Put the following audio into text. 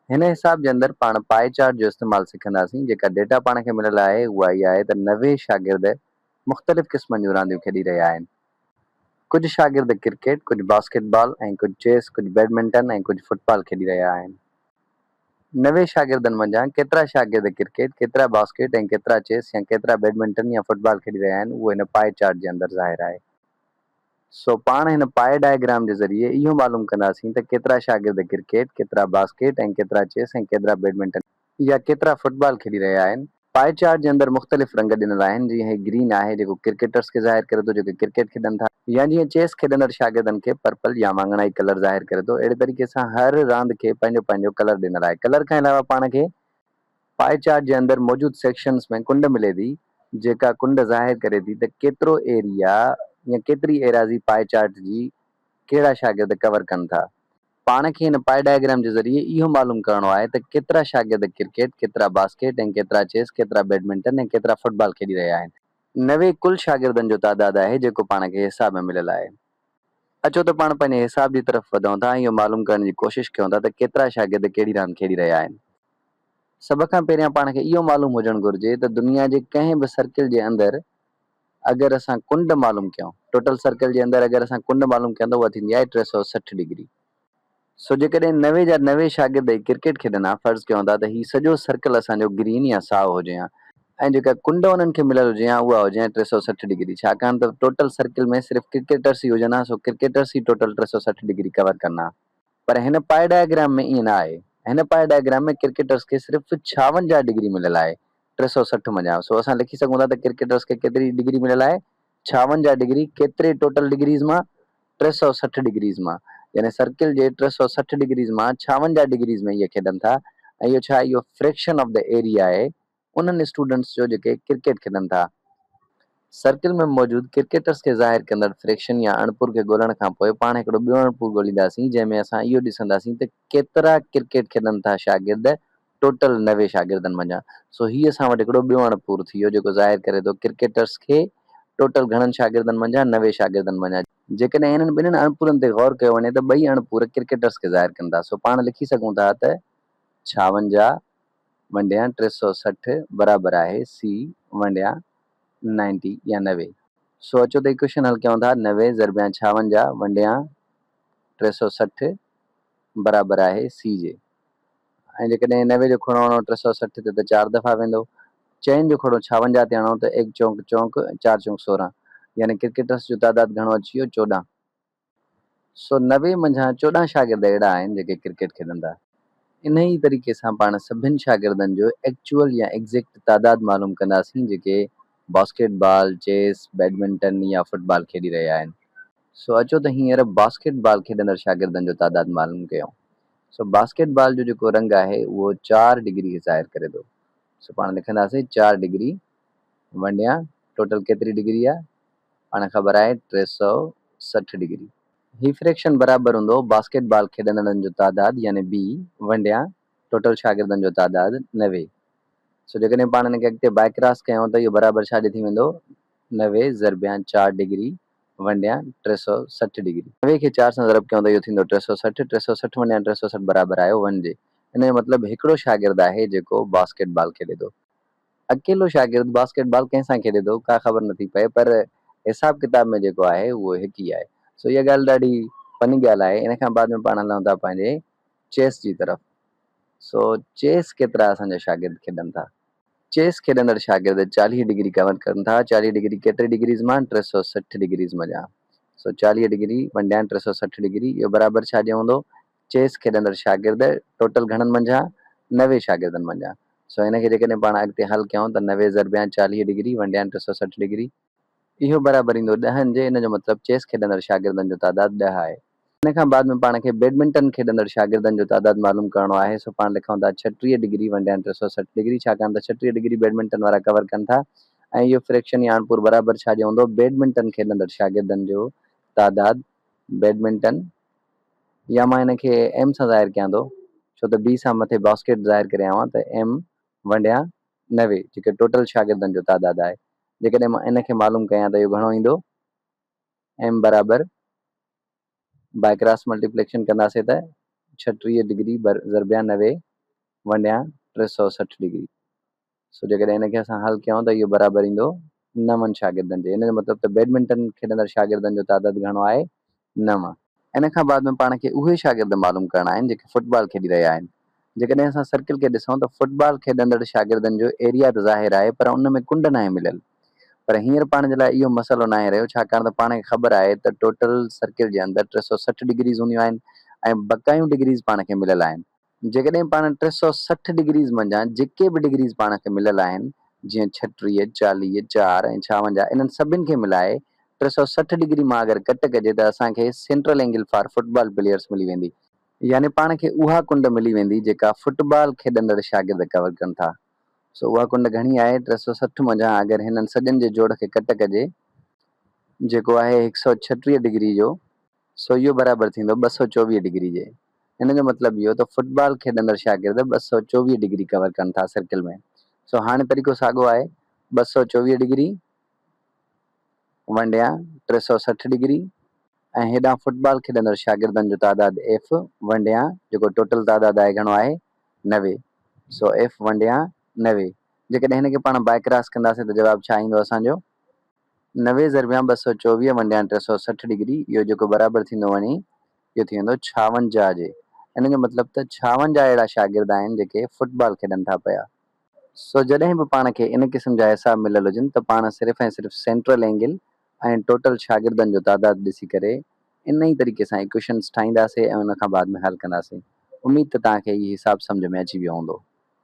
हिन हिसाब जे अंदरि पाण पाए चार्ट जो इस्तेमालु सिखंदासीं। जेका डेटा पाण खे मिलियल आहे उहा इहा आहे त 90 शागिर्द मुख़्तलिफ़ क़िस्मनि जूं रांदियूं खेॾी रहिया आहिनि। कुझु शागिर्द क्रिकेट, कुझु बास्केटबॉल ऐं कुझु चेस, कुझु बैडमिंटन ऐं कुझु फुटबॉल खेॾी रहिया आहिनि। 90 शागिर्दनि मंझां केतिरा शागिर्द क्रिकेट, केतिरा बास्केट ऐं केतिरा चेस या केतिरा बैडमिंटन या फुटबॉल खेॾी रहिया आहिनि, उहो हिन पाए चार्ट जे अंदरि ज़ाहिर आहे। सो पाण हिन पाए डायग्राम जे ज़रिए इहो मालूम कंदासीं त केतिरा शागिर्द क्रिकेट, केतिरा बास्केट ऐं केतिरा चेस ऐं केतिरा बैडमिंटन या केतिरा फुटबॉल खेॾी रहिया आहिनि। पाए चार्ट जे अंदरि मुख़्तलिफ़ रंग ॾिनल आहिनि, जीअं ही ग्रीन आहे जेको क्रिकेटर्स खे ज़ाहिर करे थो जेके क्रिकेट खेॾनि था, या जीअं चेस खेॾंदड़ शागिर्दनि खे पर्पल या वाङणाई कलर ज़ाहिर करे थो। अहिड़े तरीक़े सां हर रांदि खे पंहिंजो पंहिंजो कलर ॾिनल आहे। कलर खां अलावा पाण खे पाए चार्ट जे अंदरि मौजूदु सेक्शन्स में कुंड मिले थी, जेका कुंड ज़ाहिर करे थी त केतिरो एरिया या केतिरी एराज़ी पाए चार्ट जी कहिड़ा शागिर्द कवर कनि था। पाण खे हिन पाए डायग्राम जे ज़रिए इहो मालूम करणो आहे त केतिरा शागिर्द क्रिकेट, केतिरा बास्केट ऐं केतिरा चेस, केतिरा बैडमिंटन ऐं केतिरा फुटबॉल खेॾी रहिया आहिनि। 90 कुल शागिर्दनि जो तादाद आहे जेको पाण खे हिसाब में मिलियल आहे। अचो त पाण पंहिंजे हिसाब जी तरफ़ वधूं था, इहो मालूम करण जी कोशिशि कयूं था त केतिरा शागिर्द कहिड़ी रांदि खेॾी रहिया आहिनि। सभ खां पहिरियां पाण खे इहो मालूम हुजणु घुरिजे त दुनिया जे कंहिं बि सर्किल जे अंदरि अगरि असां कुंड मालूम कयूं, टोटल सर्किल जे अंदरि अगरि असां कुंड मालूम कयूं त उहा थींदी आहे 360 डिग्री। सो जेकॾहिं 90 जा 90 शागिर्द क्रिकेट खेॾंदा, फर्ज़ कयूं था त हीउ सॼो सर्कल असांजो ग्रीन या साओ हुजे हा, ऐं जेका कुंड उन्हनि खे मिलियल हुजे हा उहा हुजे 360 डिग्री। छाकाणि त टोटल सर्किल में सिर्फ़ु क्रिकेटर्स ई हुजनि हा, सो क्रिकेटर्स ई टोटल 360 डिग्री कवर कंदा। पर हिन पाए डायग्राम में ईअं न आहे। हिन पाए डायग्राम में क्रिकेटर्स खे सिर्फ़ु 56 डिग्री मिलियल आहे 360 मंझां। सो असां लिखी सघूं था त क्रिकेटर्स खे केतिरी डिग्री मिलियल आहे, 56 डिग्री। केतिरे टोटल डिग्रीज़ मां? 360 डिग्रीज़ मां। यानी सर्किल जे 360 डिग्रीज़ मां 56 डिग्रीज़ में इहे खेॾनि था। ऐं इहो छा, इहो फ्रैक्शन ऑफ द एरिया आहे उन्हनि स्टूडेंट्स जो जेके क्रिकेट खेॾनि था। सर्किल में मौजूदु क्रिकेटर्स खे ज़ाहिर कंदड़ फ्रैक्शन या अणपुर खे ॻोल्हण खां पोइ पाण हिकिड़ो ॿियो अणपुर ॻोल्हींदासीं, जंहिंमें असां इहो ॾिसंदासीं त केतिरा क्रिकेट खेॾनि था शागिर्द टोटल 90 शागिर्दनि मंझां। सो हीअ असां वटि हिकिड़ो ॿियो अणपुर थी वियो जेको ज़ाहिर करे थो क्रिकेटर्स खे टोटल घणनि शागिर्दनि मंझां, 90 शागिर्दनि मंझां। जेकॾहिं हिननि ॿिन्हिनि अणपुरनि ते गौर कयो वञे त ॿई अणपुर क्रिकेटर्स खे ज़ाहिर कंदा। सो पाण लिखी सघूं था त 56 वंडिया 360 बराबरि आहे सी वंडिया 90 या 90। सो अचो त इक्वेशन हल कयूं था। 90 ज़रबिया 56 वंडिया 360 बराबरि आहे सी जे। ऐं जेकॾहिं 90 जो खणो हणो 360 ते त 4 दफ़ा वेंदो। चइनि जो खणो 56 ते हणो त 1 चौंक चौंक 4 चौंक 16, यानी क्रिकेटर्स जो तादाद घणो अची वियो 14। सो 90 मंझां 14 शागिर्द अहिड़ा आहिनि जेके क्रिकेट खेॾनि था। इन ई तरीक़े सां पाण सभिनि शागिर्दनि जो एक्चुअल या एग्ज़ैक्ट तादाद मालूम कंदासीं जेके बास्केटबॉल, चेस, बैडमिंटन या फुटबॉल खेॾी रहिया आहिनि। सो अचो त हींअर बास्केटबॉल खेॾंदड़ शागिर्दनि जो तादाद मालूम कयूं। सो बास्केटबॉल जो जेको रंग आहे उहो 4 डिग्री ज़ाहिर करे थो। सो पाण लिखंदासीं 4 डिग्री वंडिया टोटल केतिरी डिग्री आहे, पाण ख़बर आहे 360 डिग्री। ही फ्रैक्शन बराबरि हूंदो बास्केटबॉल खेॾंदड़नि जो तादाद यानी बी वंडिया टोटल शागिर्दनि जो तादाद 90। सो जेकॾहिं पाण हिनखे अॻिते बाय क्रॉस कयूं त इहो बराबरि छा थी वेंदो, 90 ज़रबिया 4 डिग्री वंडिया 360 डिग्री। 90 खे 4 सां ज़रब कयूं त इहो थींदो 360, 360 वंडिया 360 बराबरि आयो 1 जे। हिन जो मतिलबु हिकिड़ो शागिर्द आहे जेको बास्केटबॉल खेॾे थो। अकेलो शागिर्द बास्केटबॉल कंहिंसां खेॾे थो का ख़बर नथी पए, पर हिसाब किताब में जेको आहे उहो हिकु ई आहे। सो इहा ॻाल्हि ॾाढी फनी ॻाल्हि आहे। इन खां बाद में पाण हलूं था पंहिंजे चेस जी तरफ़। सो चेस केतिरा असांजा शागिर्द खेॾनि था। चेस खेॾंदड़ शागिर्द 40 डिग्री कवर कनि था। 40 डिग्री केतिरी डिग्रीज़ मां? 360 डिग्रीज़ मंझां। सो 40 डिग्री वंडिया 360 डिग्री, इहो बराबरि छा जो हूंदो, चेस खेॾंदड़ शागिर्द टोटल घणनि मंझां? 90 शागिर्दनि मंझां। सो हिनखे जेकॾहिं पाण अॻिते हल कयूं त 90 ज़रबिया 40 डिग्री वंडिया 360 डिग्री, इहो बराबरि ईंदो 10 जे। इन जो मतिलबु चेस खेॾंदड़ शागिर्दनि जो तादाद 10 आहे। इन खां बाद में पाण खे बैडमिंटन खेॾंदड़ शागिर्दनि जो तादाद मालूम करणो आहे। सो पाण लिखूं था 36 डिग्री वंडिया 360 डिग्री, छाकाणि त 36 डिग्री बैडमिंटन वारा कवर कनि था। ऐं इहो फ्रैक्शन या अणपुर बराबरि छा जो हूंदो, बैडमिंटन खेॾंदड़ शागिर्दनि जो तादाद बैडमिंटन, या मां हिनखे एम सां ज़ाहिर कयां थो छो त बी सां मथे बास्केट ज़ाहिर करे आवां त एम वंडिया 90 जेके टोटल शागिर्दनि जो तादाद आहे। जेकॾहिं मां इनखे मालूम कयां त इहो घणो ईंदो, एम बराबरि बाय क्रॉस मल्टीप्लिकेशन कंदासीं त 36 डिग्री ज़रबिया 90 वंडिया 360 डिग्री। सो जेकॾहिं हिनखे असां हल कयूं त इहो बराबरि ईंदो 9 शागिर्दनि जे। इन जो मतिलबु त बैडमिंटन खेॾंदड़ शागिर्दनि जो तादाद घणो आहे? 9। इन खां बाद में पाण खे उहे शागिर्द मालूम करणा आहिनि जेके फुटबॉल खेॾी रहिया आहिनि। जेकॾहिं असां सर्किल खे ॾिसूं त फुटबॉल खेॾंदड़ शागिर्दनि जो एरिया त ज़ाहिर आहे पर उन में कुंड नाहे मिलियल। पर हींअर पाण जे लाइ इहो मसइलो नाहे रहियो, छाकाणि त पाण खे ख़बर आहे त टोटल सर्किल जे अंदरि 360 डिग्रीज़ हूंदियूं आहिनि ऐं बकायूं डिग्रीज़ पाण खे मिलियल आहिनि। जेकॾहिं पाण 360 डिग्रीज़ मंझां जेके बि डिग्रीज़ पाण खे मिलियल आहिनि, जीअं 36, 40, 4 ऐं 56, इन्हनि सभिनि खे मिलाए 360 डिग्री मां अगरि कट कजे त असांखे central angle for football players मिली वेंदी। यानी पाण खे उहा कुंड मिली वेंदी जेका फुटबॉल खेॾंदड़ शागिर्द कवर कनि था। सो उहा कुंड घणी आहे? 360 मंझां अगरि हिननि सॼनि जे जोड़ खे कट कजे जेको आहे 136 डिग्री जो, सो इहो बराबरि थींदो 224 डिग्री जे। हिन जो मतिलबु इहो त फुटबॉल खेॾंदड़ शागिर्द 224 डिग्री कवर कनि था सर्किल में। सो हाणे तरीक़ो साॻियो आहे, 224 डिग्री वंडिया 360 डिग्री ऐं हेॾां फुटबॉल खेॾंदड़ शागिर्दनि जो तादाद एफ वंडिया जेको टोटल तादाद आहे घणो आहे? 90। सो एफ वंडिया 90। जेकॾहिं हिनखे पाण बाय क्रॉस कंदासीं त जवाबु छा ईंदो असांजो? 90 ज़रबिया 224 वंडिया 360 डिग्री, इहो जेको बराबरि थींदो वञे इहो थी वेंदो 56 जे। इन जो मतिलबु त 56 अहिड़ा शागिर्द आहिनि जेके फुटबॉल खेॾनि था पिया। सो जॾहिं बि पाण खे इन क़िस्म जा हिसाब मिलियल हुजनि त पाण सिर्फ़ु ऐं सिर्फ़ु सेंट्रल एंगल ऐं टोटल शागिर्दनि जो तादाद ॾिसी करे इन ई तरीक़े सां इक्वेशन्स ठाहींदासीं ऐं उन खां बाद में हल कंदासीं। उमीद त तव्हांखे इहो हिसाब सम्झ में अची वियो हूंदो।